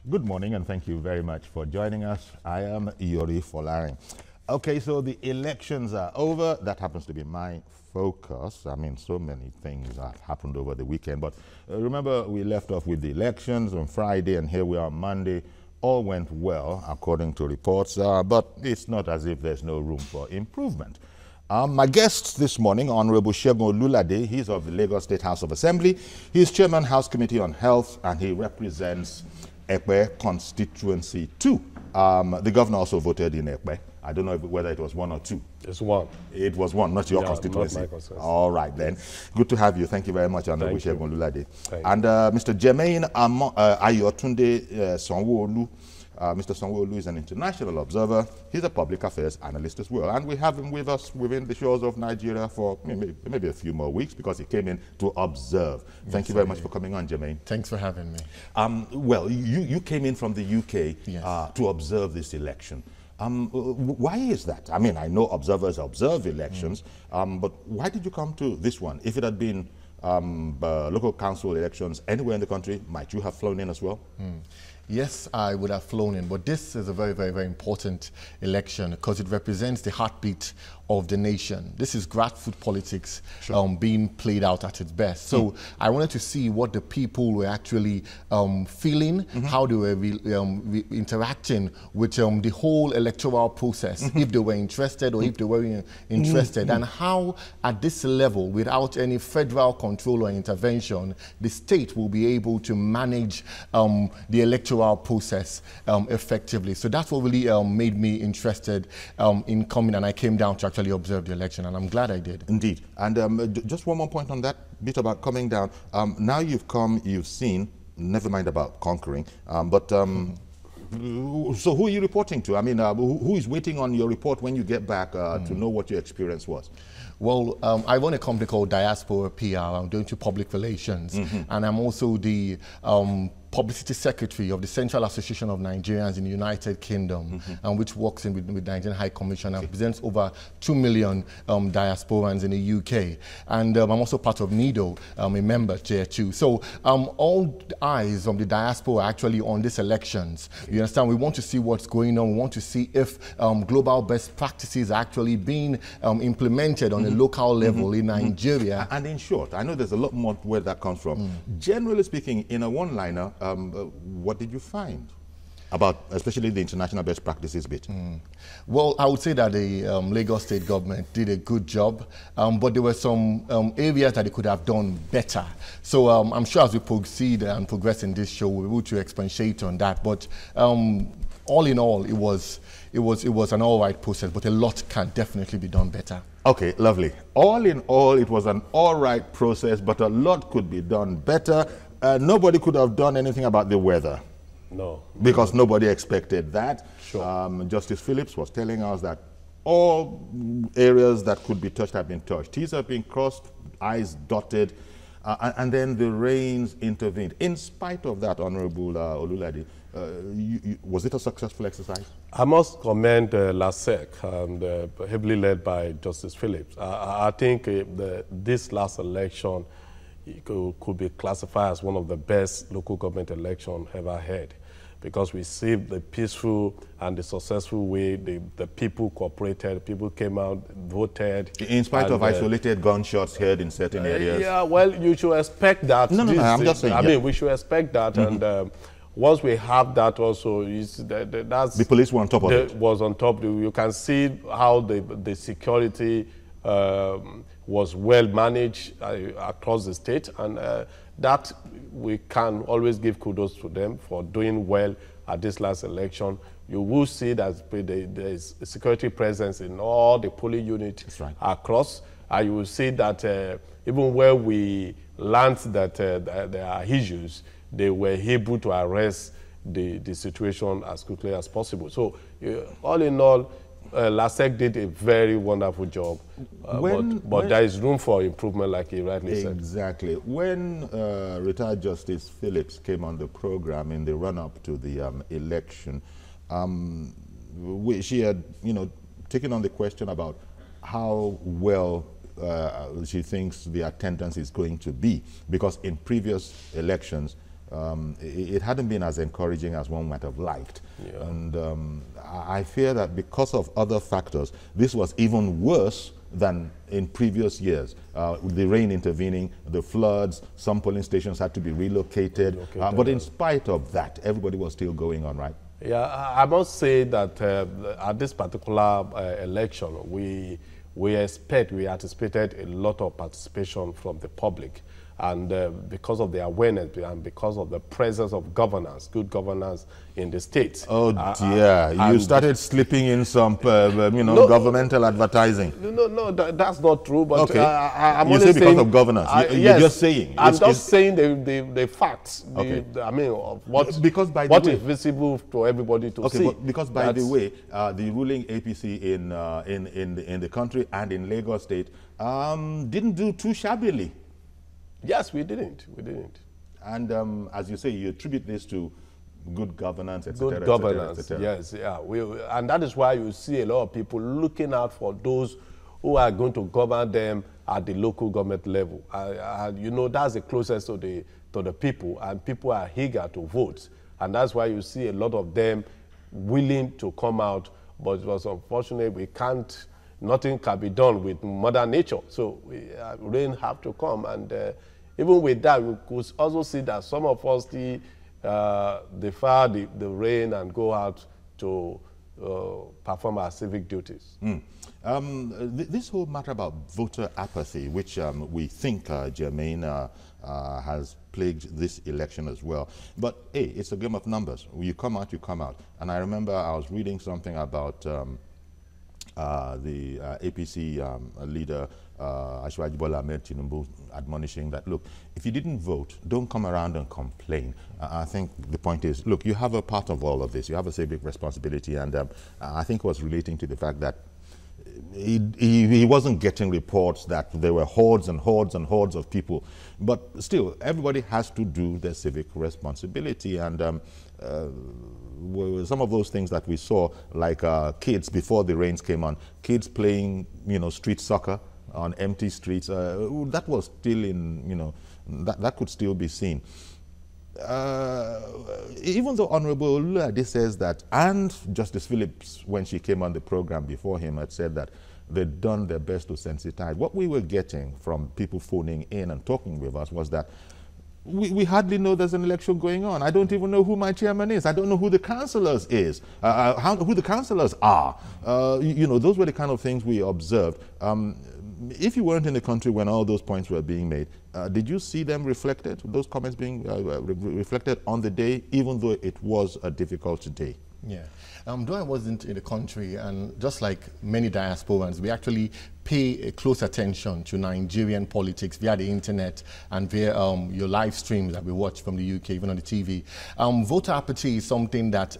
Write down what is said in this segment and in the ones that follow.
Good morning, and thank you very much for joining us. I am Yori Folarin. Okay, so the elections are over. That happens to be my focus. I mean, so many things have happened over the weekend. But remember, we left off with the elections on Friday, and here we are Monday. All went well, according to reports, but it's not as if there's no room for improvement. My guest this morning, Honorable Segun Olulade, he's of the Lagos State House of Assembly. He's Chairman, House Committee on Health, and he represents Ekpe Constituency 2. The governor also voted in Ekpe. I don't know whether it was 1 or 2. It's 1. It was 1, not your constituency. Not my constituency. All right, then. Good to have you. Thank you very much, Honorable Segun Olulade. And Mr. Jermaine Ayotunde Sanwo-Olu. Mr. Sanwo-Olu is an international observer. He's a public affairs analyst as well. And we have him with us within the shores of Nigeria for maybe a few more weeks because he came in to observe. Thank you very much for coming on, Jermaine. Thanks for having me. Well, you came in from the UK to observe this election. Why is that? I mean, I know observers observe elections, but why did you come to this one? If it had been local council elections anywhere in the country, might you have flown in as well? Yes, I would have flown in, but this is a very, very, very important election because it represents the heartbeat of the nation. This is grassroots politics being played out at its best. So I wanted to see what the people were actually feeling, how they were interacting with the whole electoral process, if they were interested or if they weren't interested, and how at this level, without any federal control or intervention, the state will be able to manage the electoral process effectively. So that's what really made me interested in coming, and I came down to actually observe the election, and I'm glad I did. Indeed. And just one more point on that bit about coming down. Now you've come, you've seen, never mind about conquering, but so who are you reporting to? I mean, who is waiting on your report when you get back to know what your experience was? Well, I run a company called Diaspora PR. I'm doing to public relations, and I'm also the publicity secretary of the Central Association of Nigerians in the United Kingdom, which works with Nigerian High Commission and represents over 2 million diasporans in the UK. And I'm also part of NIDO, a member there too. So all eyes of the diaspora are actually on these elections. You understand? We want to see what's going on. We want to see if global best practices are actually being implemented on a local level in Nigeria. And in short, I know there's a lot more where that comes from. Generally speaking, in a one-liner, what did you find about especially the international best practices bit? Well, I would say that the Lagos state government did a good job, but there were some areas that they could have done better. So I'm sure as we proceed and progress in this show, we'll be able to expatiate on that. But all in all, it was an all right process, but a lot can definitely be done better. Okay, lovely. All in all, it was an all right process, but a lot could be done better. Nobody could have done anything about the weather. No. Because nobody expected that. Sure. Justice Phillips was telling us that all areas that could be touched have been touched. T's have been crossed, I's dotted, and then the rains intervened. In spite of that, Honorable Olulade, was it a successful exercise? I must commend LASEC, heavily led by Justice Phillips. I think this last election could be classified as one of the best local government elections ever had, because we see the peaceful and the successful way the people cooperated, people came out, voted. In spite of isolated gunshots heard in certain areas? Yeah, well, you should expect that. No, I'm just saying. I mean, we should expect that, and once we have that also, that's... The police were on top of it. Was on top. You can see how the security was well managed across the state, and that we can always give kudos to them for doing well at this last election. You will see that there is security presence in all the polling units across, and you will see that even where we learned that there are issues, they were able to arrest the situation as quickly as possible. So all in all, LASEC did a very wonderful job, but there is room for improvement, like he rightly said. Exactly. When retired Justice Phillips came on the program in the run-up to the election, she had, taken on the question about how well she thinks the attendance is going to be, because in previous elections, it hadn't been as encouraging as one might have liked. Yeah. And I fear that because of other factors, this was even worse than in previous years. With the rain intervening, the floods, some polling stations had to be relocated. But in spite of that, everybody was still going on, right? Yeah, I must say that at this particular election, we anticipated a lot of participation from the public. And because of the awareness and because of the presence of governance, good governance in the state. Oh dear, you started slipping in some, governmental advertising. No, that's not true. But okay. I'm you only say saying, because of governance. You're just saying. I'm just saying the facts. Okay. I mean, of what, because by the way, is visible to everybody to see. But because by the way, the ruling APC in the country and in Lagos State didn't do too shabbily. Yes, we didn't. And as you say, you attribute this to good governance, etc. Good governance, yes, yeah. And that is why you see a lot of people looking out for those who are going to govern them at the local government level. You know, that's the closest to the people, and people are eager to vote. And that's why you see a lot of them willing to come out. But it was unfortunate nothing can be done with Mother Nature. So rain have to come. And even with that, we could also see that some of us defer the rain and go out to perform our civic duties. This whole matter about voter apathy, which we think, Jermaine, has plagued this election as well. But, hey, it's a game of numbers. You come out, you come out. And I remember I was reading something about the APC leader, Asiwaju Bola Ahmed Tinubu, admonishing that, look, if you didn't vote, don't come around and complain. I think the point is, look, you have a part of all of this. You have a civic responsibility. And I think it was relating to the fact that he wasn't getting reports that there were hordes and hordes and hordes of people. But still, everybody has to do their civic responsibility. And some of those things that we saw, like kids before the rains came on, kids playing, street soccer on empty streets, that was still in, that could still be seen. Even though Honorable Olulade says that, and Justice Phillips, when she came on the program before him, had said that they'd done their best to sensitize. What we were getting from people phoning in and talking with us was that we hardly know there's an election going on. I don't even know who my chairman is. I don't know who the councillors who the councillors are. Those were the kind of things we observed. If you weren't in the country when all those points were being made, did you see them reflected, those comments being reflected on the day, even though it was a difficult day? Yeah. Though I wasn't in the country, and just like many diasporans, we actually pay a close attention to Nigerian politics via the internet and via your live streams that we watch from the UK, even on the TV. Voter apathy is something that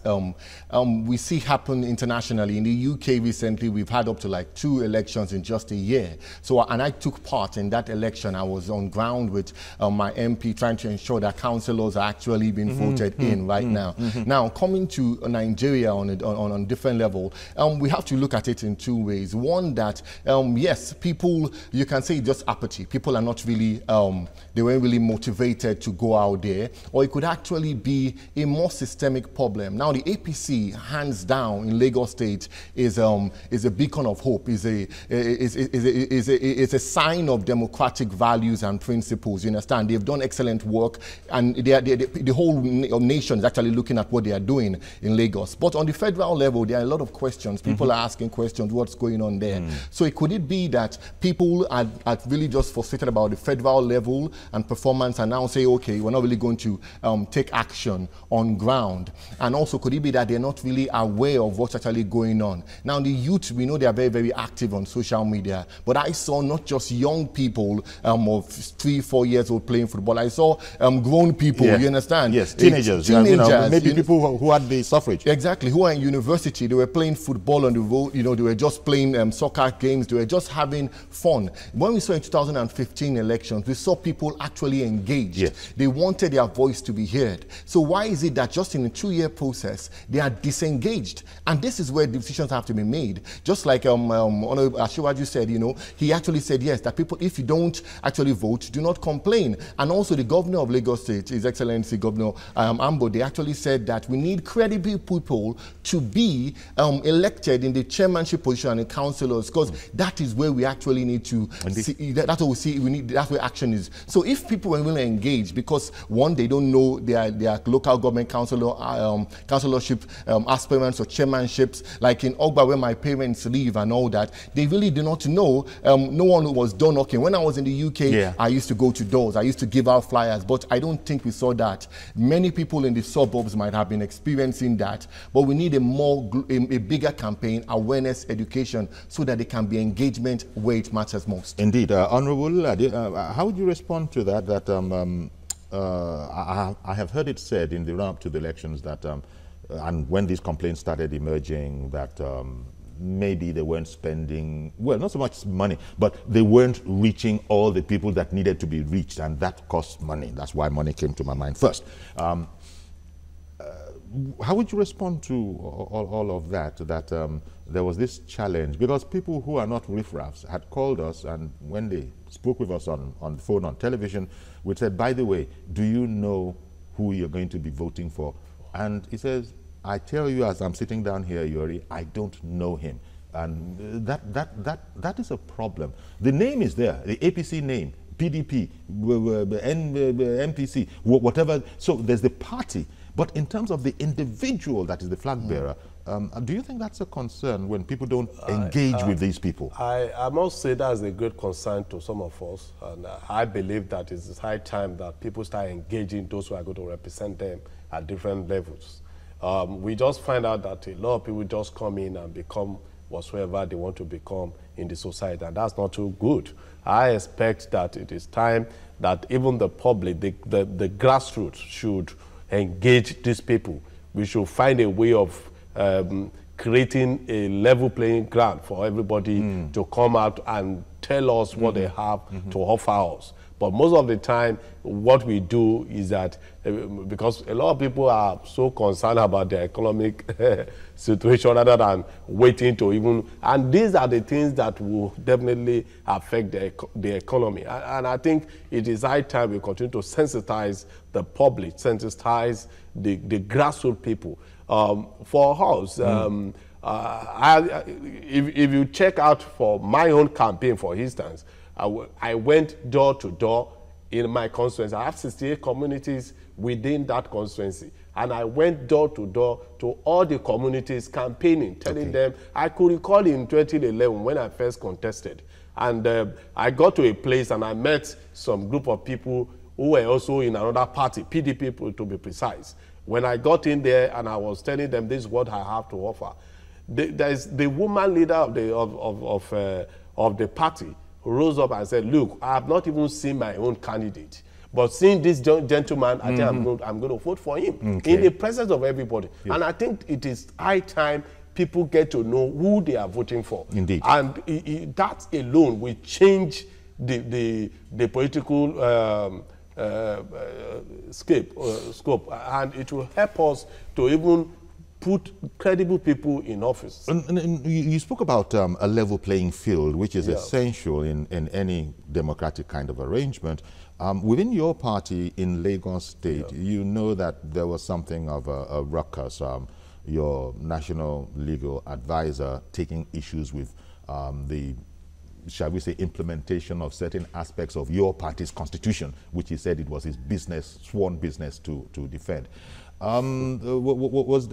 we see happen internationally. In the UK recently, we've had up to like 2 elections in just a year. So, and I took part in that election. I was on ground with my MP trying to ensure that councillors are actually being voted in right now. Now, coming to Nigeria on a different level, we have to look at it in 2 ways. One, that yes, people, you can say just apathy. People are not really, they weren't really motivated to go out there. Or it could actually be a more systemic problem. Now, the APC, hands down, in Lagos State, is a beacon of hope, is a sign of democratic values and principles. You understand? They've done excellent work, and the whole nation is actually looking at what they are doing in Lagos. But on the federal level, there are a lot of questions. People are asking questions, what's going on there? So could it be that people are really just frustrated about the federal level and performance and now say, okay, we're not really going to take action on ground? And also, could it be that they're not really aware of what's actually going on? Now, the youth, we know they are very, very active on social media, but I saw not just young people of 3, 4 years old playing football. I saw grown people, you understand? Yes, teenagers. Maybe people who had the suffrage. Exactly, who are in university. They were playing football on the road, they were just playing soccer games. They were just just having fun. When we saw in 2015 elections, we saw people actually engaged. Yes. They wanted their voice to be heard. So why is it that just in a 2-year process, they are disengaged? And this is where decisions have to be made. Just like Honorable Asiwaju said, you know, he actually said, yes, that people, if you don't actually vote, do not complain. And also the governor of Lagos State, His Excellency Governor Ambo, they actually said that we need credible people to be elected in the chairmanship position and the councillors, because that is where we actually need to see, that's what we see, that's where action is. So if people are willing to engage, because one, they don't know their local government councillorship aspirants or chairmanships, like in Ogba where my parents live and all that, they really do not know. No one was door knocking. When I was in the UK, I used to go to doors, I used to give out flyers, but I don't think we saw that. Many people in the suburbs might have been experiencing that, but we need a bigger campaign, awareness, education, so that there can be engagement where it matters most. Indeed. Honorable, how would you respond to that? That I have heard it said in the run-up to the elections that, and when these complaints started emerging, that maybe they weren't spending, well, not so much money, but they weren't reaching all the people that needed to be reached, and that cost money. That's why money came to my mind first. How would you respond to all of that, that there was this challenge? Because people who are not riffraffs had called us, and when they spoke with us on the phone, on television, we said, by the way, do you know who you're going to be voting for? And he says, I tell you as I'm sitting down here, Yori, I don't know him. And that is a problem. The name is there, the APC name, PDP, MPC, whatever. So there's the party. But in terms of the individual that is the flag bearer, do you think that's a concern when people don't engage with these people? I must say that's a great concern to some of us. And I believe that it's high time that people start engaging those who are going to represent them at different levels. We just find out that a lot of people just come in and become whatsoever they want to become in the society, and that's not too good. I expect that it is time that even the public, the grassroots should engage these people. We should find a way of creating a level playing ground for everybody to come out and tell us what they have to offer us. But most of the time, what we do is that, because a lot of people are so concerned about their economic situation rather than waiting to even, and these are the things that will definitely affect the economy. And I think it is high time we continue to sensitize the public, sensitize the grassroots people. For us, if you check out for my own campaign, for instance, I went door to door in my constituency. I have 68 communities within that constituency. And I went door to door to all the communities campaigning, telling them, I could recall in 2011 when I first contested. And I got to a place and I met some group of people who were also in another party, PDP to be precise. When I got in there and I was telling them this is what I have to offer, there's the woman leader of the party rose up and said, look, I have not even seen my own candidate. But seeing this gentleman, I think I'm going to vote for him in the presence of everybody. Yes. And I think it is high time people get to know who they are voting for. Indeed. And that alone will change the political scope. And it will help us to even put credible people in office. And you spoke about a level playing field, which is essential in any democratic kind of arrangement. Within your party in Lagos State, you know that there was something of a ruckus. Your national legal advisor taking issues with the, shall we say, implementation of certain aspects of your party's constitution, which he said it was his business, sworn business to defend. Was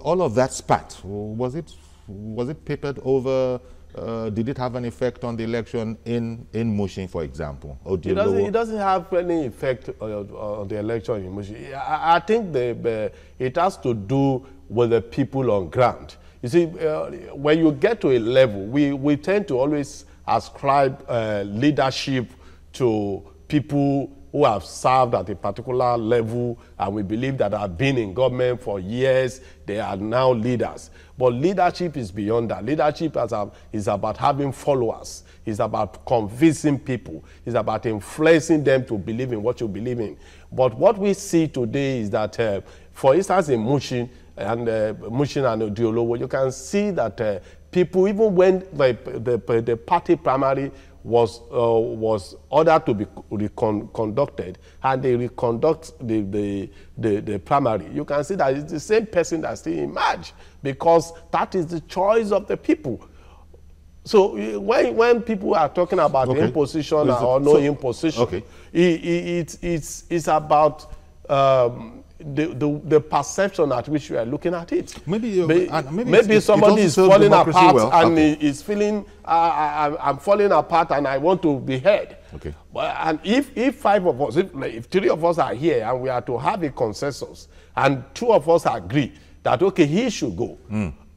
all of that spat, was it papered over? Did it have an effect on the election in Mushin, for example? Or it doesn't have any effect on the election in Mushin. I think it has to do with the people on ground. You see, when you get to a level, we tend to always ascribe leadership to people who have served at a particular level, and we believe that have been in government for years, they are now leaders. But leadership is beyond that. Leadership is about having followers. It's about convincing people. It's about influencing them to believe in what you believe in. But what we see today is that, for instance, in Mushin and Odiolowo, you can see that people, even when the party primary was ordered to be conducted, and they reconduct the primary, you can see that it's the same person that still emerged, because that is the choice of the people. So when people are talking about imposition or no imposition, it's about the perception at which we are looking at it. Maybe somebody is falling apart and is feeling, I'm falling apart and I want to be heard. And if 5 of us, if 3 of us are here and we are to have a consensus, and 2 of us agree that, okay, he should go,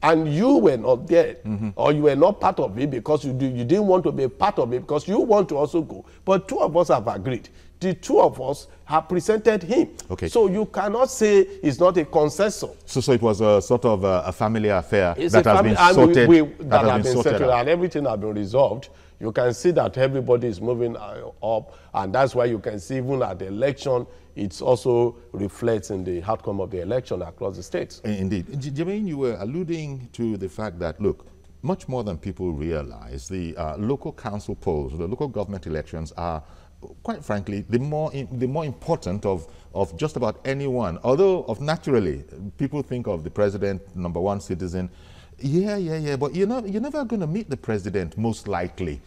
and you were not there, or you were not part of it because you didn't want to be a part of it because you want to also go, but 2 of us have agreed. The 2 of us have presented him. So you cannot say it's not a consensus. So it was a sort of a family affair that has been sorted. That has been settled and everything has been resolved. You can see that everybody is moving up, and that's why you can see even at the election, it also reflects in the outcome of the election across the states. Indeed. Jermaine, you were alluding to the fact that, look, much more than people realize, the local council polls, the local government elections are, quite frankly, the more important of just about anyone. Although, naturally, people think of the president, #1 citizen. Yeah, but you're never going to meet the president, most likely.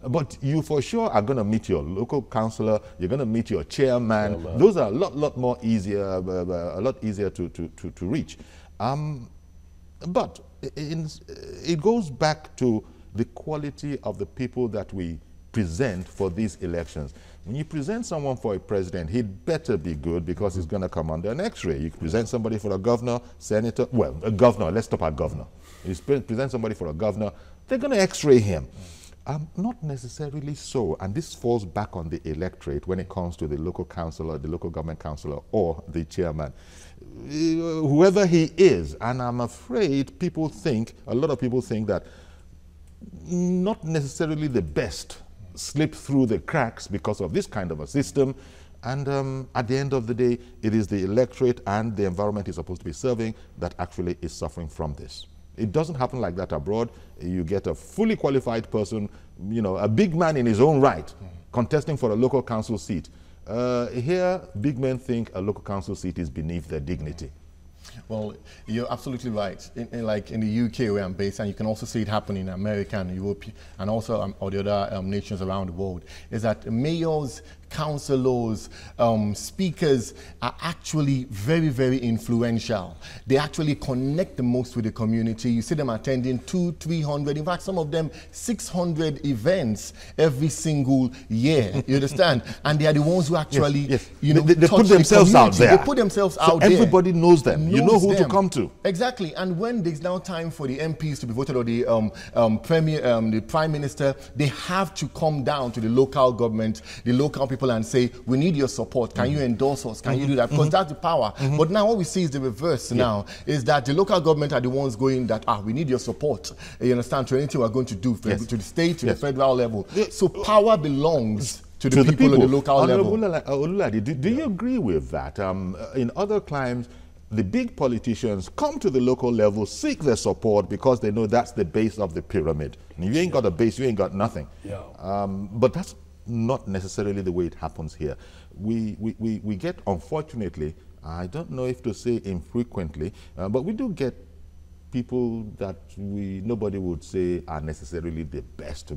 But you for sure are going to meet your local councillor, you're going to meet your chairman. Those are a lot more easier, a lot easier to reach. But it goes back to the quality of the people that we present for these elections. When you present someone for a president, he'd better be good, because he's going to come under an X-ray. You present somebody for a governor, senator, well, a governor, let's stop at governor. You present somebody for a governor, they're going to X-ray him. Not necessarily so, and this falls back on the electorate when it comes to the local councillor, the local government councillor, or the chairman. Whoever he is, and I'm afraid a lot of people think that not necessarily the best slip through the cracks because of this kind of a system. And at the end of the day, it is the electorate and the environment is supposed to be serving that actually is suffering from this. It doesn't happen like that abroad. You get a fully qualified person, a big man in his own right, contesting for a local council seat. Here, big men think a local council seat is beneath their dignity. Well, you're absolutely right. Like in the UK where I'm based, and you can also see it happen in America and Europe, and also all the other nations around the world, is that mayors, councillors, speakers are actually very, very influential. They actually connect the most with the community. You see them attending 200, 300, in fact, some of them 600 events every single year. You understand? And they are the ones who actually, they put themselves out there. They put themselves out there. Everybody knows them. You know who to come to. Exactly. And when there's now time for the MPs to be voted, or the the Prime Minister, they have to come down to the local government, the local people, and say, we need your support. Can you endorse us? Can you do that? Because that's the power. But now what we see is the reverse now, is that the local government are the ones going that, we need your support. You understand? To anything we're going to do, to the state, to the federal level. So power belongs to the people at the local level. Olulade, do you agree with that? In other climes, the big politicians come to the local level, seek their support because they know that's the base of the pyramid. And if you ain't got a base, you ain't got nothing. But that's not necessarily the way it happens here. We get, unfortunately, I don't know if to say infrequently, but we do get people that nobody would say are necessarily the best.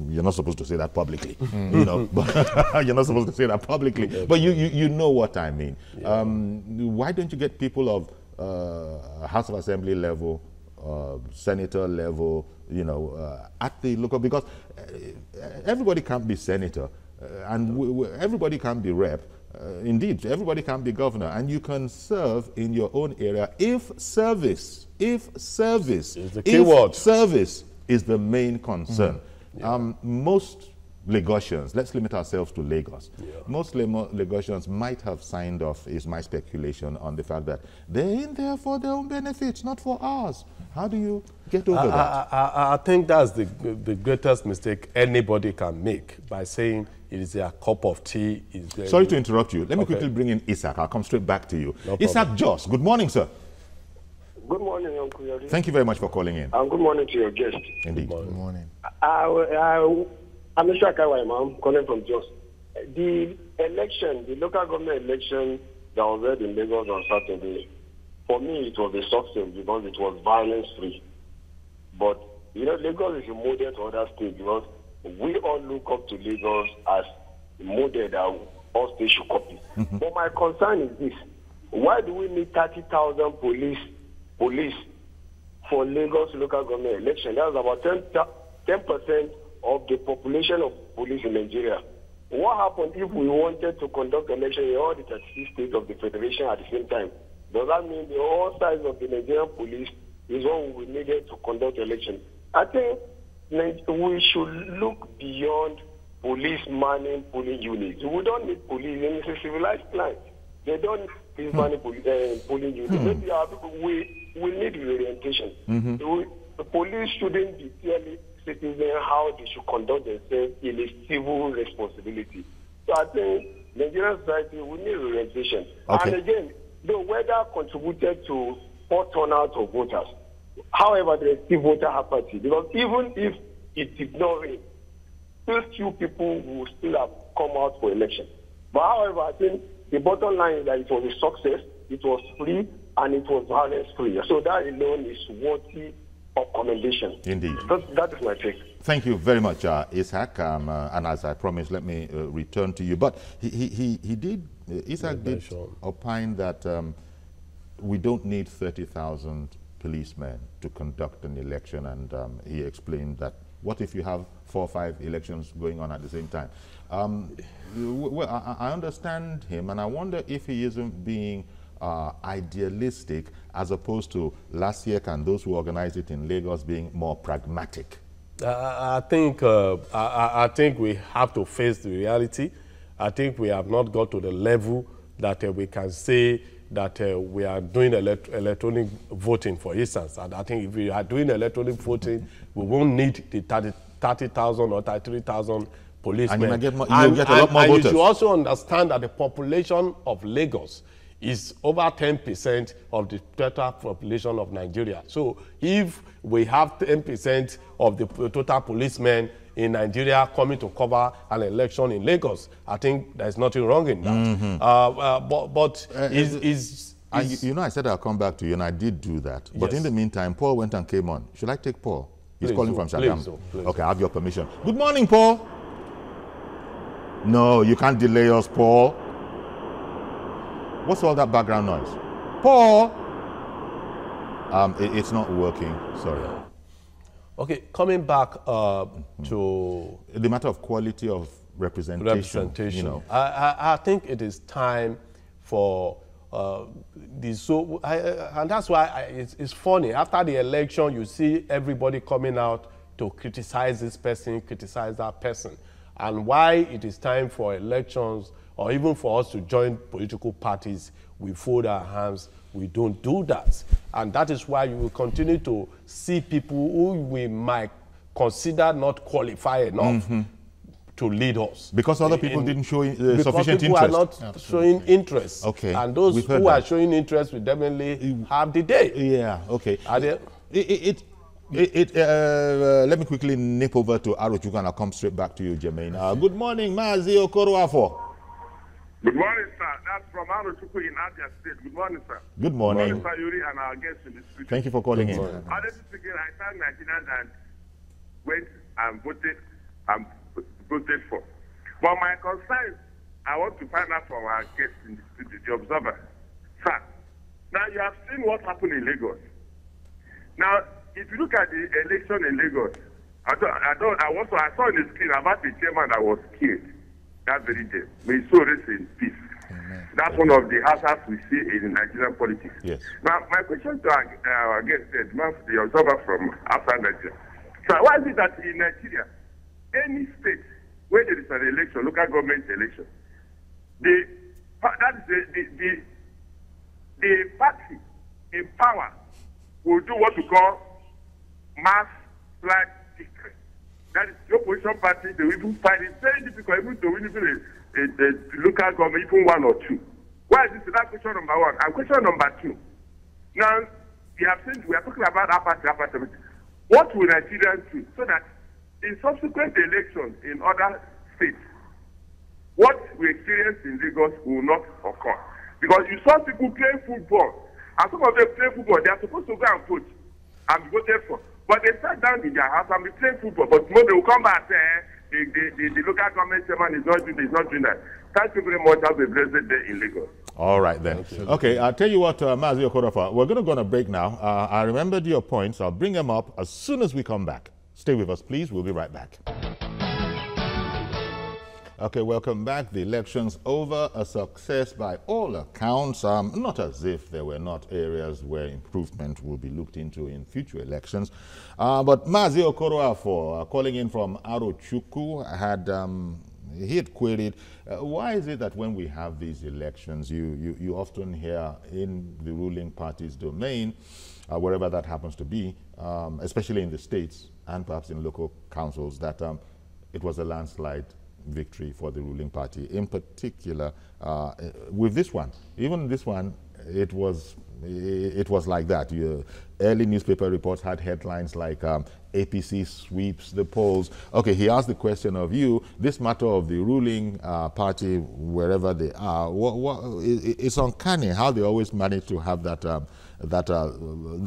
You're not supposed to say that publicly, but you're not supposed to say that publicly. But you know what I mean. Why don't you get people of House of Assembly level, senator level, at the local, because everybody can't be senator, and everybody can't be rep. Indeed, everybody can't be governor, and you can serve in your own area if service is the key word. Service is the main concern. Most Lagosians, let's limit ourselves to Lagos. Yeah. Most Lagosians might have signed off, is my speculation, on the fact that they're in there for their own benefits, not for ours. How do you get over that? I think that's the greatest mistake anybody can make, by saying it is a cup of tea. Sorry to interrupt you. Let me quickly bring in Isaac. I'll come straight back to you. No Isaac Joss, good morning, sir. Good morning, Uncle Yori. Thank you very much for calling in. And good morning to your guest. Indeed. Good morning. I'm Mr. Akaiwa, I'm calling from Jos. The election, the local government election that was held in Lagos on Saturday, for me it was a success because it was violence-free. But, you know, Lagos is a model to other states because we all look up to Lagos as a model that all states should copy. But my concern is this. Why do we need 30,000 police for Lagos local government election? That's about 10% of the population of police in Nigeria. What happened if we wanted to conduct election in all the 36 states of the federation at the same time? Does that mean the whole size of the Nigerian police is what we needed to conduct election? I think we should look beyond police manning polling units. We don't need police. It's a civilized planet. They don't need police manning polling units. Maybe our people, we need reorientation. The police shouldn't be clearly citizens how they should conduct themselves in a civil responsibility. So I think Nigerian society, we need orientation. Okay. And again, the weather contributed to poor turnout of voters. However, there is still voter apathy because even if it did not rain, still few people will still have come out for election. But however, I think the bottom line is that it was a success, it was free, and it was violence-free. So that alone is worthy of commendation. Indeed. That is my take. Thank you very much, Isaac. And as I promised, let me return to you. But Isaac did opine that we don't need 30,000 policemen to conduct an election, and he explained that what if you have 4 or 5 elections going on at the same time? Well, I understand him, and I wonder if he isn't being idealistic as opposed to last year and those who organized it in Lagos being more pragmatic. I think we have to face the reality. I think we have not got to the level that we can say that we are doing electronic voting, for instance. And I think if we are doing electronic voting, we won't need the 30,000 or 33,000 policemen. And you get a lot more voters. You should also understand that the population of Lagos is over 10% of the total population of Nigeria. So if we have 10% of the total policemen in Nigeria coming to cover an election in Lagos, I think there's nothing wrong in that. You know, I said I'll come back to you, and I did do that. But in the meantime, Paul went and came on. Should I take Paul? He's calling from Shagam. Okay, I have your permission. Good morning, Paul. No, you can't delay us, Paul. What's all that background noise? Paul! It's not working, sorry. Okay, coming back to the matter of quality of representation. You know. I think it is time for and that's why it's funny. After the election, you see everybody coming out to criticize this person, criticize that person. And why it is time for elections, or even for us to join political parties, we fold our hands, we don't do that. And that is why you will continue to see people who we might consider not qualified enough to lead us. Because other people didn't show sufficient interest. Because people are not showing interest. Okay. And those who are showing interest will definitely have the day. Yeah, okay. Let me quickly nip over to Arochukwu, and I'll come straight back to you, Jermaine. Good morning, Mazi Okoroafo. Good morning, sir. That's from Arochukwu in Abia State. Good morning, sir. Good morning. Good morning, Sir Yuri, and our guests in the studio. Thank you for calling in. Honestly speaking, I thank Nigerians and went and voted for. But my concern, I want to find out from our guests in the studio, the observer. Sir, now you have seen what happened in Lagos. Now, if you look at the election in Lagos, I saw in the screen about the chairman that was killed that very day. May his soul rest in peace. Amen. That's one of the hazards we see in Nigerian politics. Yes. Now, my question to our guest, the observer from outside Nigeria. So why is it that in Nigeria, any state when there is an election, local government election, the party in power will do what we call mass flag victory. That is the opposition party, they will even find it very difficult even to win even a local government, even 1 or 2. Why is this? That's question number 1. And question number 2. Now, we are talking about apartheid. What will Nigerians do so that in subsequent elections in other states, what we experience in Lagos will not occur? Because you saw people playing football, and some of them play football, they are supposed to go and vote and be voted for. But they sat down in their house and be playing football. But tomorrow they will come back and say, the local government chairman is not doing that. Thank you very much. Have a blessed day in Lagos. All right, then. Okay, I'll tell you what, Mazi Okorafor, we're going to go on a break now. I remembered your points. I'll bring them up as soon as we come back. Stay with us, please. We'll be right back. Okay, welcome back. The election's over, a success by all accounts, not as if there were not areas where improvement will be looked into in future elections. But Mazi Okorafor, calling in from Arochukwu, he had queried, why is it that when we have these elections, you often hear in the ruling party's domain, wherever that happens to be, especially in the states and perhaps in local councils, that it was a landslide victory for the ruling party. In particular, with this one, even this one, it was like that. Early newspaper reports had headlines like APC sweeps the polls. Okay, he asked the question of you, this matter of the ruling party, wherever they are, it's uncanny how they always manage to have that,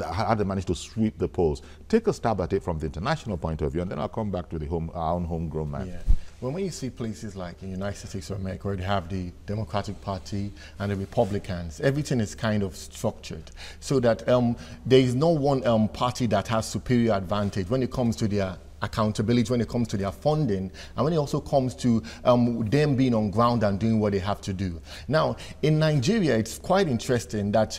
how they manage to sweep the polls. Take a stab at it from the international point of view, and then I'll come back to our own homegrown man. Yeah. Well, when you see places like in the United States of America where they have the Democratic Party and the Republicans, everything is kind of structured so that there is no one party that has superior advantage when it comes to their accountability, when it comes to their funding, and when it also comes to them being on ground and doing what they have to do. Now, in Nigeria, it's quite interesting that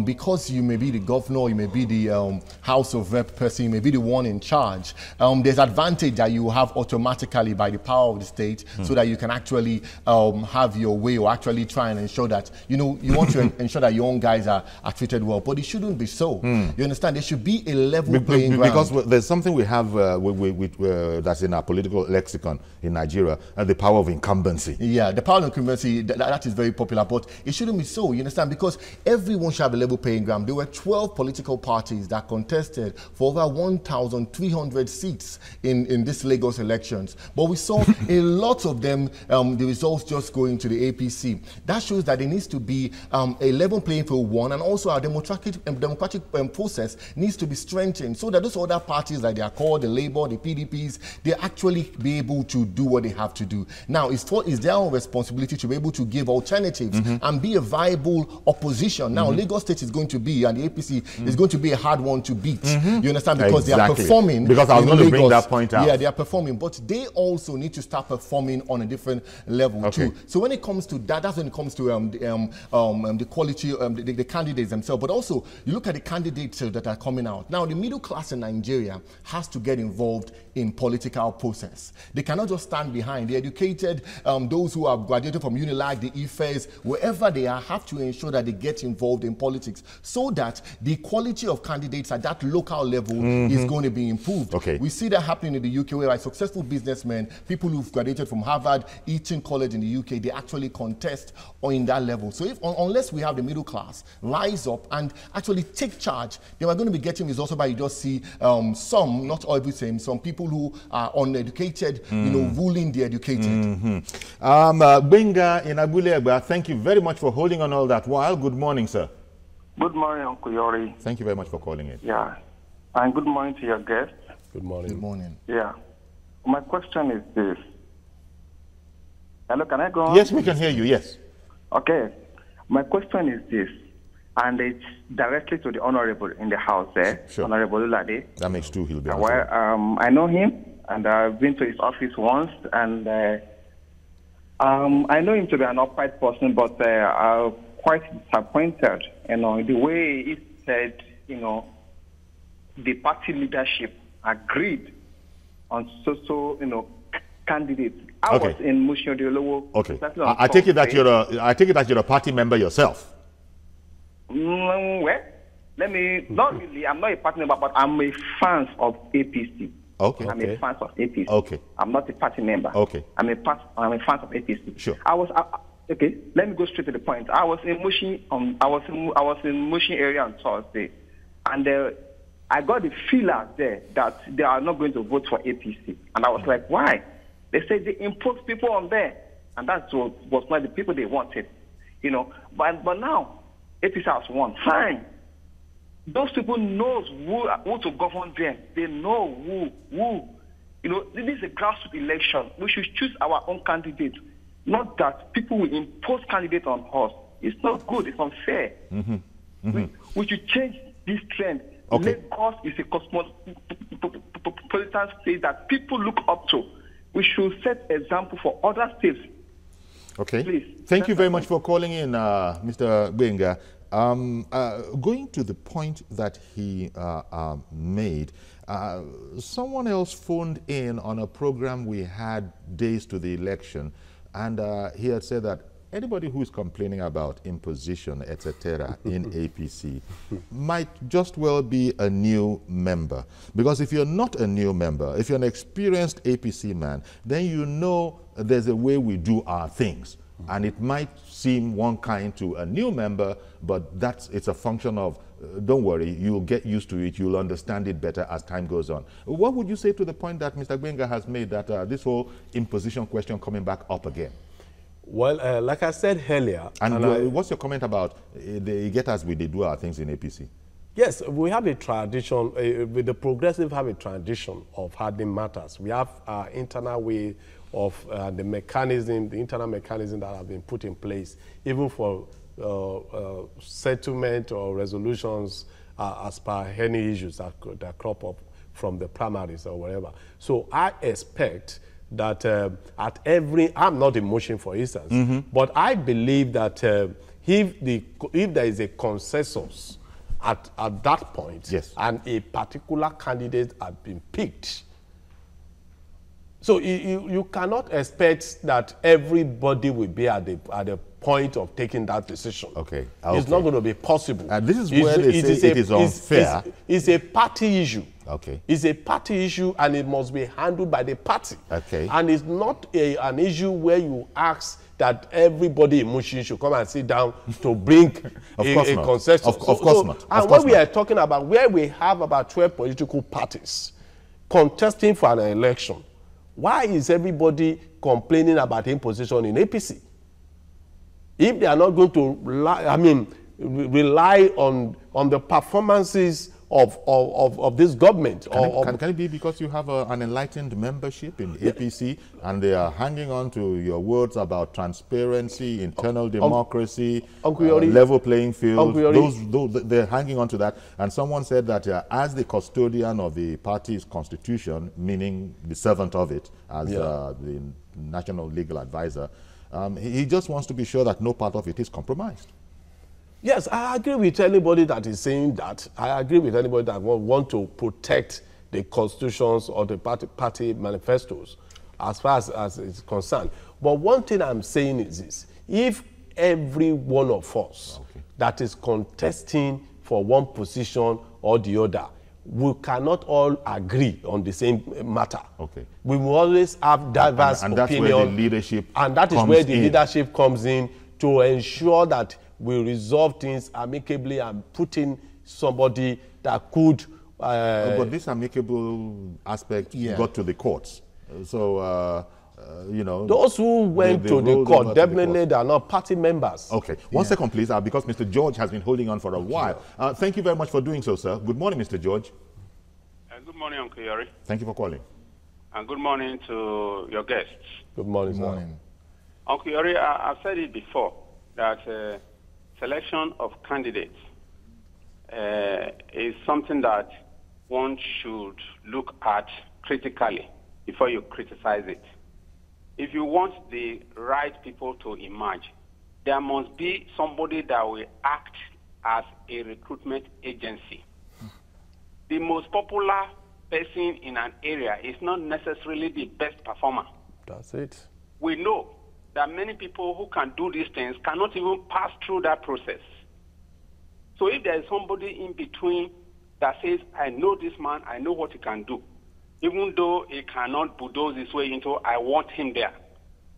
because you may be the governor, you may be the House of Rep person, you may be the one in charge, there's advantage that you have automatically by the power of the state so that you can actually have your way or actually try and ensure that, you want to ensure that your own guys are treated well. But it shouldn't be so. You understand? There should be a level playing ground. Because there's something we have that's in our political lexicon in Nigeria, the power of incumbency. Yeah, the power of incumbency, that is very popular, but it shouldn't be so, you understand, because everyone should have a level playing ground. There were 12 political parties that contested for over 1,300 seats in this Lagos elections, but we saw a lot of them, the results just going to the APC. That shows that there needs to be a level playing field, one, and also our democratic process needs to be strengthened so that those other parties, like they are called the Labour, the PDPs, they actually be able to do what they have to do. Now, it's their own responsibility to be able to give alternatives and be a viable opposition. Now, Lagos State is going to be, and the APC is going to be a hard one to beat. You understand? Because they are performing. Because I was going to bring that point out. Yeah, they are performing, but they also need to start performing on a different level too. So when it comes to that, that's when it comes to the quality, the candidates themselves. But also, you look at the candidates that are coming out. Now, the middle class in Nigeria has to get involved in political process. They cannot just stand behind. The educated, those who have graduated from UNILAG, the IFES, wherever they are, have to ensure that they get involved in politics so that the quality of candidates at that local level is going to be improved. Okay. We see that happening in the UK where successful businessmen, people who've graduated from Harvard, Eton College in the UK, they actually contest in that level. So unless we have the middle class rise up and actually take charge, then we're going to be getting results whereby you just see some, not everything, some people who are uneducated, ruling the educated. Benga in Abulegba, thank you very much for holding on all that while. Good morning, sir. Good morning, Uncle Yori. Thank you very much for calling in. Yeah. And good morning to your guest. Good morning. Good morning. Yeah. My question is this. Hello, can I go on? Yes, we can hear you, yes. Okay. My question is this, and it's directly to the Honorable in the House there, Sure. Honorable Ulade. That makes two, he'll be Well, I know him, and I've been to his office once, and I know him to be an upright person, but I'm quite disappointed, the way he said, the party leadership agreed on candidates. I was in Mushin Odiolowo. Okay. I take it that you're a party member yourself. Well, not really. I'm not a party member, but I'm a fan of APC. Okay. I'm a fan of APC. Okay. I'm not a party member. Okay. I'm a fan of APC. Sure. Okay. Let me go straight to the point. I was in Mushin. I was in Mushin area on Thursday, and I got the feeler there that they are not going to vote for APC, and I was like, why? They said they imposed people on there, and that was not the people they wanted, you know. But now APC has won. Fine. Those people knows who to govern them. They know who. You know, this is a grassroots election. We should choose our own candidate, not that people will impose candidates on us. It's not good. It's unfair. We should change this trend. Okay. Lagos is a cosmopolitan state that people look up to. We should set example for other states. Okay. Please. Thank you very much for calling in, Mr. Gbenga. Going to the point that he made, someone else phoned in on a program we had days to the election, and he had said that anybody who is complaining about imposition, etc., in APC might just well be a new member. Because if you're not a new member, if you're an experienced APC man, then you know there's a way we do our things. And it might seem one kind to a new member, but it's a function of, don't worry, you'll get used to it, you'll understand it better as time goes on. What would you say to the point that Mr. Gbenga has made, that this whole imposition question coming back up again? Well, like I said earlier... And what's your comment about the get us we do our things in APC? Yes, we have a tradition, with the progressive have a tradition of handling matters. We have our internal way of the internal mechanism that have been put in place, even for settlement or resolutions as per any issues that crop up from the primaries or whatever. So I expect that I'm not in motion, for instance, but I believe that if there is a consensus at that point, yes, and a particular candidate has been picked, so you cannot expect that everybody will be at the point of taking that decision. Okay. It's not going to be possible. And this is where they say it is unfair. It's a party issue. Okay. It's a party issue, and it must be handled by the party. Okay. And it's not an issue where you ask that everybody in Mushin should come and sit down to bring a consensus. Of course not. And when we are talking about where we have about 12 political parties contesting for an election, why is everybody complaining about imposition in APC? If they are not going to rely on the performances of this government. Can it be because you have an enlightened membership in APC and they are hanging on to your words about transparency, internal democracy, level playing field? They're hanging on to that. And someone said that as the custodian of the party's constitution, meaning the servant of it, as the national legal advisor, he just wants to be sure that no part of it is compromised. Yes, I agree with anybody that is saying that. I agree with anybody that want to protect the constitutions or the party manifestos as far as it's concerned. But one thing I'm saying is this: if every one of us that is contesting for one position or the other, we cannot all agree on the same matter. Okay. We will always have diverse opinions. That's where the leadership and that is where the leadership comes in to ensure that we resolve things amicably and put in somebody that could... but this amicable aspect got to the courts. So, you know... Those who went to the court, definitely they are not party members. Okay. One second, please, because Mr. George has been holding on for a while. Thank you very much for doing so, sir. Good morning, Mr. George. Good morning, Uncle Yori. Thank you for calling. And good morning to your guests. Good morning, Good morning. Uncle Yori, I've said it before, that selection of candidates is something that one should look at critically before you criticize it. If you want the right people to emerge, there must be somebody that will act as a recruitment agency. The most popular person in an area is not necessarily the best performer. That's it. We know that many people who can do these things cannot even pass through that process. So if there is somebody in between that says, I know this man, I know what he can do, even though he cannot bulldoze his way into, I want him there.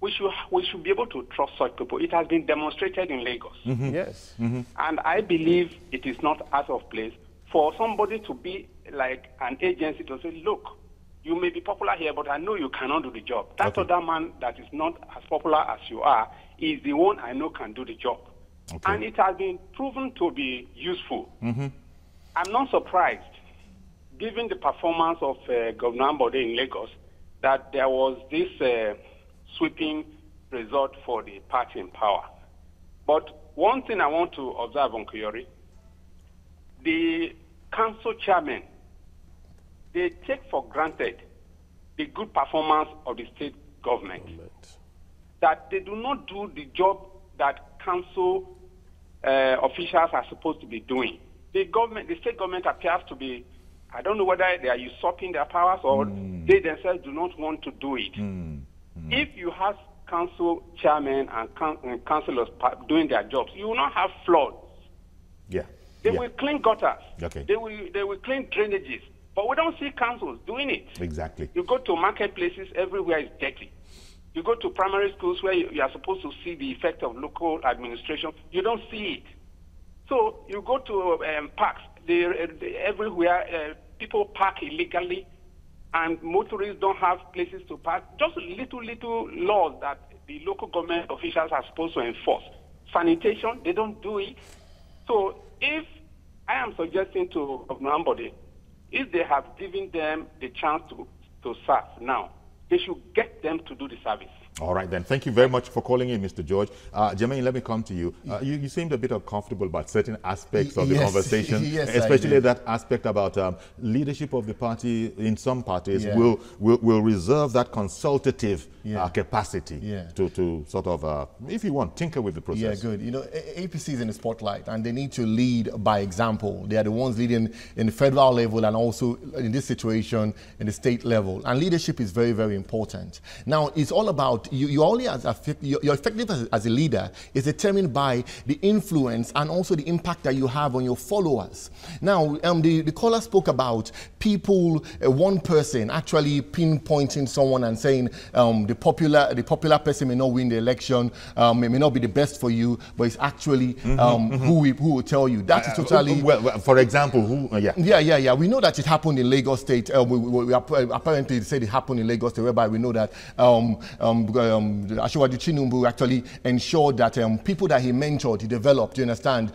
We should be able to trust such people. It has been demonstrated in Lagos. Yes. And I believe it is not out of place for somebody to be like an agency to say, look, you may be popular here, but I know you cannot do the job. That other man that is not as popular as you are is the one I know can do the job. Okay. And it has been proven to be useful. I'm not surprised, given the performance of Governor Ambode in Lagos, that there was this sweeping result for the party in power. But one thing I want to observe on Kuyori, the council chairman, they take for granted the good performance of the state government, that they do not do the job that council officials are supposed to be doing. The state government appears to be, I don't know whether they are usurping their powers or they themselves do not want to do it. If you have council chairmen and councillors doing their jobs, you will not have floods. They will clean gutters. They will clean drainages. But we don't see councils doing it. Exactly. You go to marketplaces, everywhere is dirty. You go to primary schools where you are supposed to see the effect of local administration, you don't see it. So you go to parks, everywhere people park illegally and motorists don't have places to park. Just little laws that the local government officials are supposed to enforce. Sanitation, they don't do it. So if I am suggesting to Governor Ambode, if they have given them the chance to serve now, they should get them to do the service. All right, then. Thank you very much for calling in, Mr. George. Jermaine, let me come to you. You seemed a bit uncomfortable about certain aspects of the conversation, especially that aspect about leadership of the party. In some parties, will reserve that consultative capacity to sort of, if you want, tinker with the process. Yeah, good. You know, APC is in the spotlight, and they need to lead by example. They are the ones leading in the federal level and also in this situation in the state level. And leadership is very, very important. Now, it's all about your effectiveness as a leader is determined by the influence and also the impact that you have on your followers. Now, the caller spoke about people, one person actually pinpointing someone and saying the popular person may not win the election, may not be the best for you, but it's actually who will tell you. That is totally. Well, for example, who? We know that it happened in Lagos State. We apparently said it happened in Lagos State, whereby we know that Asiwaju Chinumbu actually ensured that people that he mentored, he developed, you understand,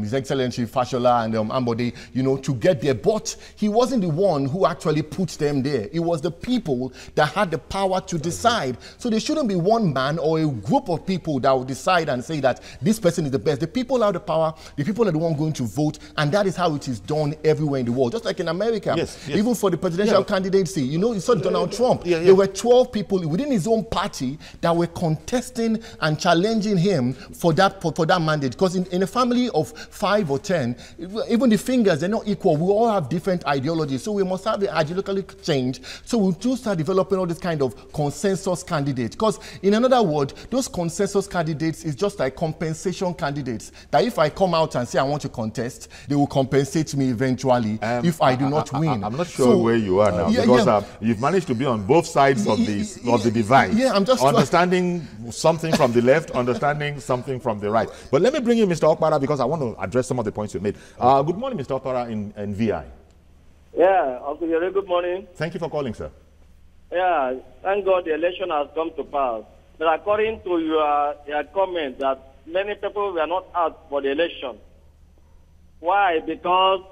His Excellency Fashola and Ambode, you know, to get there. But he wasn't the one who actually put them there. It was the people that had the power to decide. So there shouldn't be one man or a group of people that will decide and say that this person is the best. The people have the power. The people are the one going to vote, and that is how it is done everywhere in the world. Just like in America, even for the presidential candidacy, you know, you saw Donald Trump. There were 12 people within his own party that were contesting and challenging him for that mandate. Because in a family of 5 or 10, even the fingers, they're not equal. We all have different ideologies, so we must have the ideological change. So we'll just start developing all this kind of consensus candidates. Because in another word, those consensus candidates is just like compensation candidates. That if I come out and say I want to contest, they will compensate me eventually if I do not win. I'm not sure where you are now, because you've managed to be on both sides of the divide. I'm just understanding something from the left, understanding something from the right. But let me bring in Mr. Okpara, because I want to address some of the points you made. Good morning, Mr. Okpara in VI. Yeah, Uncle Yere, good morning. Thank you for calling, sir. Yeah, thank God the election has come to pass. But according to your comment that many people were not out for the election. Why? Because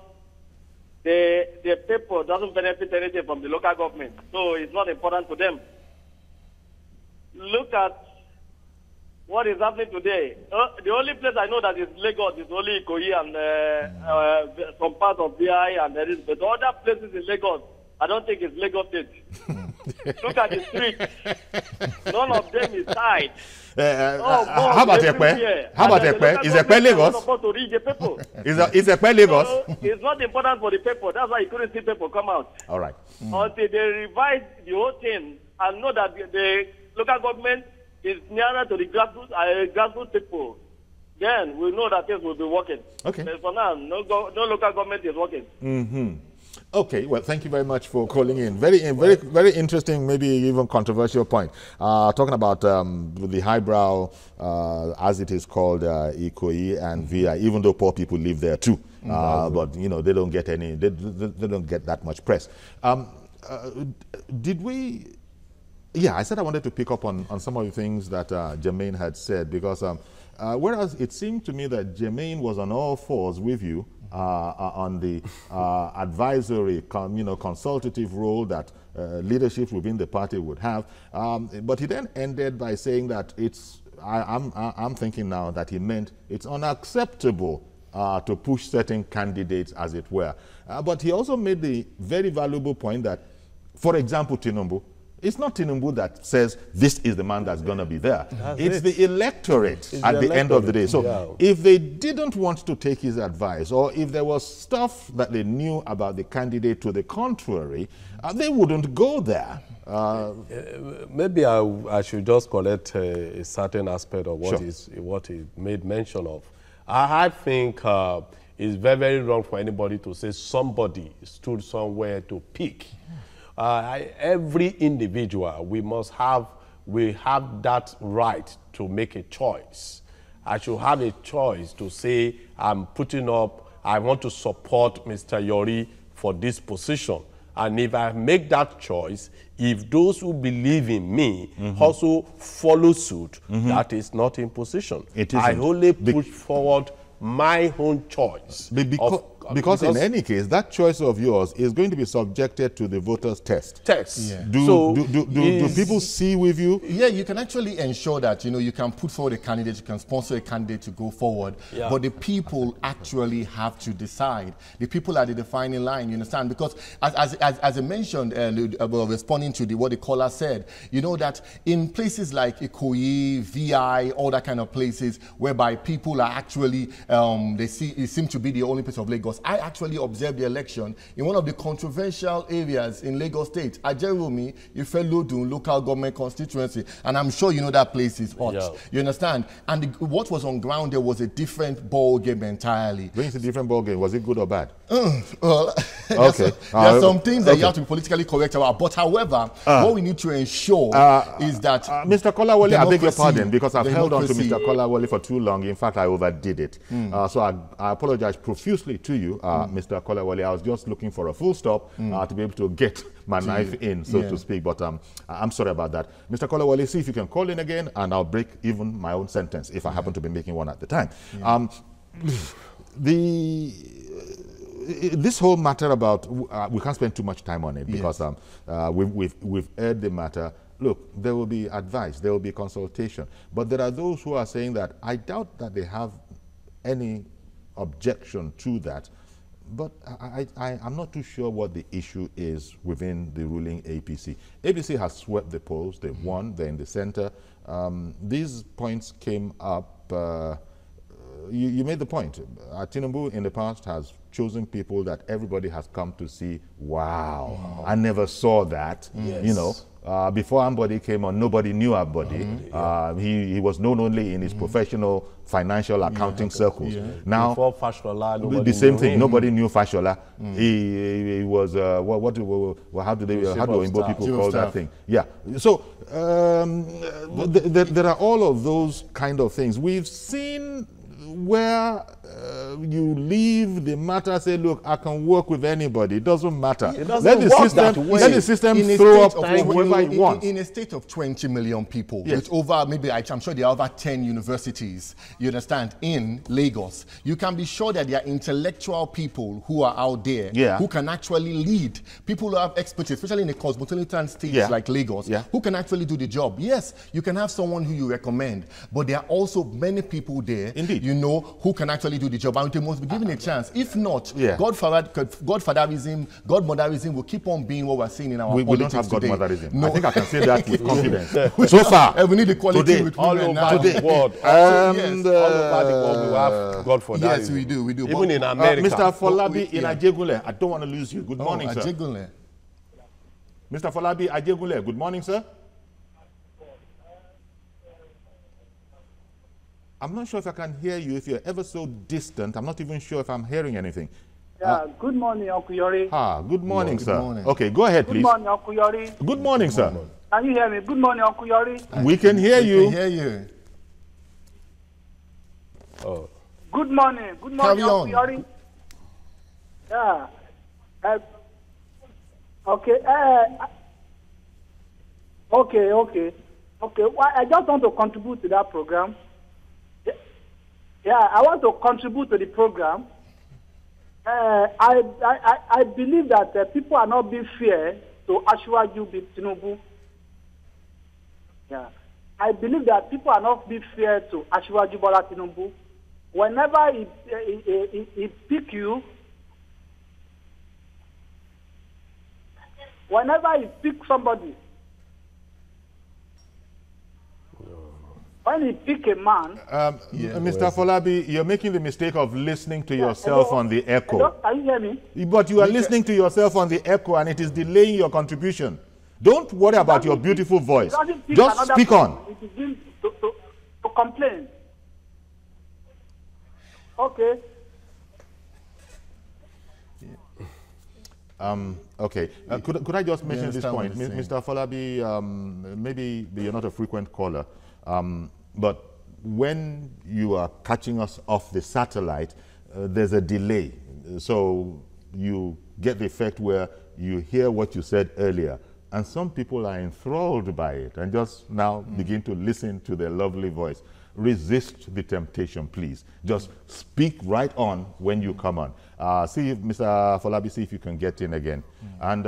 the people doesn't benefit anything from the local government. So it's not important to them. Look at what is happening today. The only place I know that is Lagos is only Ikoyi and some part of BI and there is, but the other places in Lagos, I don't think it's Lagos State. Look at the street. None of them is tied. How about Ekpe? How about Ekpe? Is Ekpe Lagos? To reach the people. Is Ekpe Lagos? So it's not important for the people. That's why you couldn't see people come out. All right. Until they revise the whole thing and know that the local government is nearer to the grassroots people, then we know that things will be working. Okay. But for now, no local government is working. Okay, well, thank you very much for calling in. Very interesting, maybe even controversial point. Talking about the highbrow, as it is called, Ikoyi and VI, even though poor people live there too. But, you know, they don't get any, they don't get that much press. Did we... Yeah, I said I wanted to pick up on some of the things that Jermaine had said, because whereas it seemed to me that Jermaine was on all fours with you on the advisory, consultative role that leadership within the party would have, but he then ended by saying that I'm thinking now that he meant it's unacceptable to push certain candidates, as it were. But he also made the very valuable point that, for example, Tinubu, it's not Tinubu that says this is the man that's going to be there. It's the electorate at the end of the day. So if they didn't want to take his advice, or if there was stuff that they knew about the candidate to the contrary, they wouldn't go there. Maybe I should just correct a certain aspect of what he made mention of. I think it's very, very wrong for anybody to say somebody stood somewhere to pick. Every individual, we have that right to make a choice. I should have a choice to say, I want to support Mr. Yori for this position. And if I make that choice, if those who believe in me also follow suit, that is not imposition. I only push forward my own choice. Because in any case, that choice of yours is going to be subjected to the voters' test. Yeah. Do people see with you? Yeah, you can actually ensure that, you can put forward a candidate, you can sponsor a candidate to go forward, but the people actually have to decide. The people are the defining line, you understand? Because as I mentioned, responding to what the caller said, you know that in places like Ikoyi, VI, all that kind of places, whereby people are actually, it seems to be the only place of Lagos. I actually observed the election in one of the controversial areas in Lagos State, Ajeromi, Ifelodun local government constituency, and I'm sure you know that place is hot. Yeah. You understand? And what was on ground there was a different ball game entirely. When it's a different ball game, was it good or bad? Well, okay. There are some things that you have to be politically correct about. But however, what we need to ensure is that Mr. Kolawole, I beg your pardon, because I've held on to Mr. Kolawole for too long. In fact, I overdid it. So I apologize profusely to you, Mr. Kolawole. I was just looking for a full stop to be able to get my knife in, so to speak. But I'm sorry about that. Mr. Kolawole, see if you can call in again, and I'll break even my own sentence if I happen to be making one at the time. This whole matter about, we can't spend too much time on it because we've aired the matter. Look, there will be advice, there will be consultation, but there are those who are saying that I doubt that they have any objection to that, but I'm not too sure what the issue is within the ruling APC. APC has swept the polls, they've won, they're in the center. These points came up, you made the point. Tinubu in the past has chosen people that everybody has come to see, wow, I never saw that, you know. Before Ambody came on, nobody knew Ambody. He was known only in his professional financial accounting circles. Now, before Fashola, the same thing. Nobody knew Fashola. He was how do Igbo people call that thing? Yeah. So there are all of those kind of things. We've seen where you leave the matter, say, look, I can work with anybody. It doesn't matter. It doesn't let the system throw up whoever it wants. In a state of 20 million people, with over, maybe I'm sure there are over 10 universities, you understand, in Lagos, you can be sure that there are intellectual people who are out there who can actually lead. People who have expertise, especially in a cosmopolitan state like Lagos, who can actually do the job. Yes, you can have someone who you recommend, but there are also many people there, you know, who can actually do the job, and they must be given a chance. If not, godfatherism, godmotherism will keep on being what we're seeing in our politics we don't have today. Godmotherism. No. I think I can say that with confidence. So far, we need equality with all women over now. the world. All over the world, we have godfatherism. Yes, we do. Even in America. Mr. Folabi in Ajegunle, I don't want to lose you. Good morning, sir. Ajegunle. Mr. Falabi Ajegule, good morning, sir. I'm not sure if I can hear you. If you're ever so distant, I'm not even sure if I'm hearing anything. Yeah, good morning, Uncle Yori. Good morning, sir. Good morning. Okay, go ahead, please. Good morning, Uncle Yori. Good morning, sir. Can you hear me? Good morning, Uncle Yori. We can hear you. We can hear you. Oh. Good morning. Good morning, Carry Uncle on. Yori. Yeah. Okay. Okay. Well, I just want to contribute to that program. Yeah, I want to contribute to the program. I believe that people are not being fair to Asiwaju Tinubu. Yeah, I believe that people are not being fair to Asiwaju Bola Tinubu. Whenever he pick you, whenever he pick somebody, when he pick a man, Mr. Falabi, you're making the mistake of listening to yourself on the echo. Hello, can you hear me? But you are listening to yourself on the echo and it is delaying your contribution. Don't worry about your beautiful voice. Just speak on. It begins to complain. Okay. Okay. Could I just mention this understand point? what he's Mr. Falabi, maybe you're not a frequent caller, but when you are catching us off the satellite, there's a delay. So you get the effect where you hear what you said earlier, and some people are enthralled by it and just now begin to listen to their lovely voice. Resist the temptation, please. Just speak right on when you come on. See if Mr. Falabi, see if you can get in again. And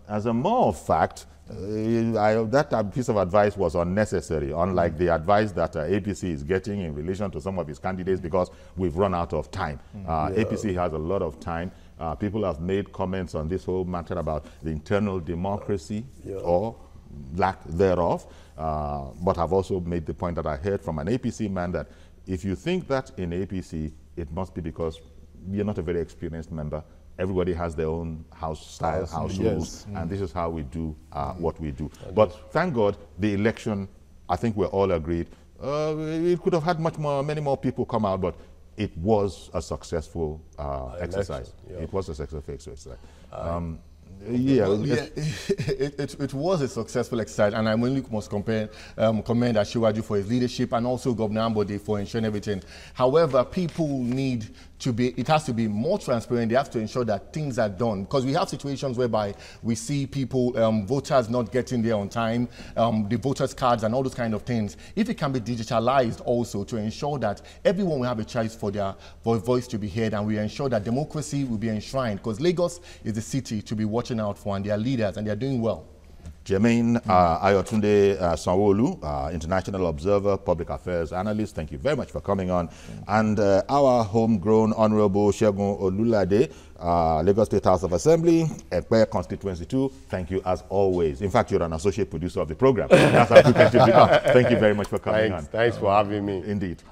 as a matter of fact, that piece of advice was unnecessary, unlike the advice that APC is getting in relation to some of his candidates, because we've run out of time. APC has a lot of time. People have made comments on this whole matter about the internal democracy or lack thereof. But I've also made the point that I heard from an APC man that if you think that in APC, it must be because you're not a very experienced member. Everybody has their own house style, house rules, and this is how we do what we do. But thank God, the election, I think we're all agreed, it could have had many more people come out, but it was a successful exercise. It was a successful exercise. It was a successful exercise, and I only must commend Asiwaju for his leadership and also Governor Ambode for ensuring everything. However, people need to be, it has to be more transparent. They have to ensure that things are done, because we have situations whereby we see people, voters not getting there on time, the voters' cards and all those kind of things. If it can be digitalized also to ensure that everyone will have a choice for their voice to be heard, and we ensure that democracy will be enshrined, because Lagos is the city to be watching out for, and they are leaders and they are doing well. Jermaine Ayotunde Sanwo-Olu, International Observer, Public Affairs Analyst, thank you very much for coming on. And our homegrown Honorable Segun Olulade, Lagos State House of Assembly, Ekpe Constituency 2, thank you as always. In fact, you're an associate producer of the program. That's how quick it become. Thank you very much for coming on. Thanks for having me. Indeed.